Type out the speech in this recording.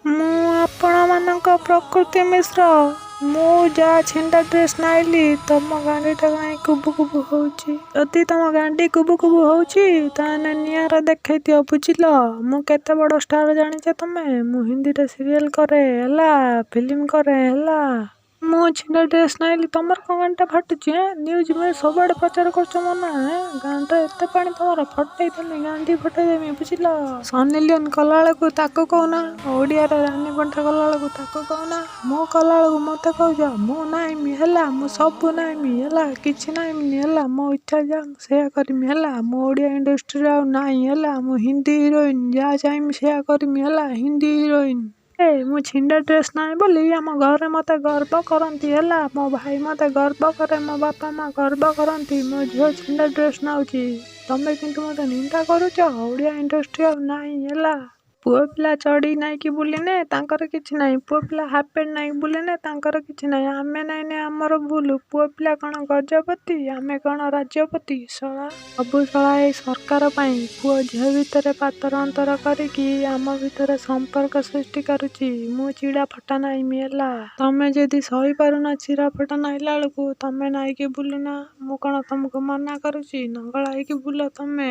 ମୁଁ ଆପଣମାନଙ୍କ ପ୍ରକୃତି ମିଶ୍ର। ମୁଁ ଯାହା ଛିଣ୍ଡା ଡ୍ରେସ୍ ନାଇଲି, ତମ ଗାଣ୍ଡିଟା କାହିଁ କୁବୁ କୁବୁ ହଉଛି? ଯଦି ତମ ଗାଣ୍ଡି କୁବୁ କୁବୁ ହଉଛି ତାହେଲେ ନିଆଁରେ ଦେଖେଇ ଦିଅ, ବୁଝିଲ? ମୁଁ କେତେ ବଡ଼ ଷ୍ଟାର ଜାଣିଛ ତମେ? ମୁଁ ହିନ୍ଦୀରେ ସିରିଏଲ୍ କରେ ହେଲା, ଫିଲ୍ମ କରେ ହେଲା। ମୁଁ ଛିଣ୍ଡା ଡ୍ରେସ୍ ନାଇଲି, ତମର କ'ଣ ଗାଣ୍ଡିଟା ଫାଟୁଛି? ନ୍ୟୁଜ୍ ମ୍ୟୁଜ୍ ସବୁଆଡ଼େ ପ୍ରଚାର କରୁଛ ମୋ ନାଁ। ଗାଣ୍ଡିରେ ଏତେ ପାଣି ତମର, ଫଟେଇ ଦେମି, ଗାଣ୍ଡି ଫଟେଇ ଦେମି, ବୁଝିଲ? ସନି ଲିଓନ୍ କଲାବେଳକୁ ତାକୁ କହୁନା, ଓଡ଼ିଆରେ ରାନୀ ପଣ୍ଠା କଲାବେଳକୁ ତାକୁ କହୁନା। ମୁଁ କଲାବେଳକୁ ମୋତେ କହୁଛ। ମୁଁ ନାଇଁମି ହେଲା, ମୁଁ ସବୁ ନାଇଁମି ହେଲା, କିଛି ନାଇଁମିନି ହେଲା। ମୋ ଇଚ୍ଛା ଯାହା ମୁଁ ସେଇଆ କରିମି ହେଲା। ମୁଁ ଓଡ଼ିଆ ଇଣ୍ଡଷ୍ଟ୍ରିରେ ଆଉ ନାହିଁ ହେଲା। ମୁଁ ହିନ୍ଦୀ ହିରୋଇନ୍, ଯାହା ଚାହିଁମି ସେଇଆ କରିମି ହେଲା, ହିନ୍ଦୀ ହିରୋଇନ୍। ମୁଁ ଛିଣ୍ଡା ଡ୍ରେସ୍ ନାହିଁ ବୋଲି ଆମ ଘରେ ମୋତେ ଗର୍ବ କରନ୍ତି ହେଲା। ମୋ ଭାଇ ମୋତେ ଗର୍ବ କରେ, ମୋ ବାପା ମା ଗର୍ବ କରନ୍ତି ମୋ ଝିଅ ଛିଣ୍ଡା ଡ୍ରେସ୍ ନାଉଛି। ତମେ କିନ୍ତୁ ମୋତେ ନିନ୍ଦା କରୁଛ। ଓଡ଼ିଆ ଇଣ୍ଡଷ୍ଟ୍ରି ଆଉ ନାହିଁ ହେଲା। ପୁଅ ପିଲା ଚଡ଼ି ନାଇକି ବୁଲିନେ ତାଙ୍କର କିଛି ନାହିଁ, ପୁଅ ପିଲା ହାଫ୍ ପ୍ୟାଣ୍ଟ ନାଇକି ବୁଲିନେ ତାଙ୍କର କିଛି ନାହିଁ। ଆମେ ନାଇନେ ଆମର ଭୁଲ। ପୁଅ ପିଲା କ'ଣ ଗଜପତି, ଆମେ କ'ଣ ରାଜ୍ୟପତି? ଶଳା ସବୁ ଶଳା ଏଇ ସରକାର ପାଇଁ ପୁଅ ଝିଅ ଭିତରେ ପାତର ଅନ୍ତର କରିକି ଆମ ଭିତରେ ସମ୍ପର୍କ ସୃଷ୍ଟି କରୁଛି। ମୁଁ ଚିଡ଼ା ଫଟା ନାଇଁମି ହେଲା। ତମେ ଯଦି ସହିପାରୁନ ଚିରା ଫଟା ନାଇଲା ବେଳକୁ ତମେ ନାଇକି ବୁଲୁନା। ମୁଁ କ'ଣ ତମକୁ ମନା କରୁଛି? ନଙ୍ଗଳା ହେଇକି ବୁଲ ତମେ।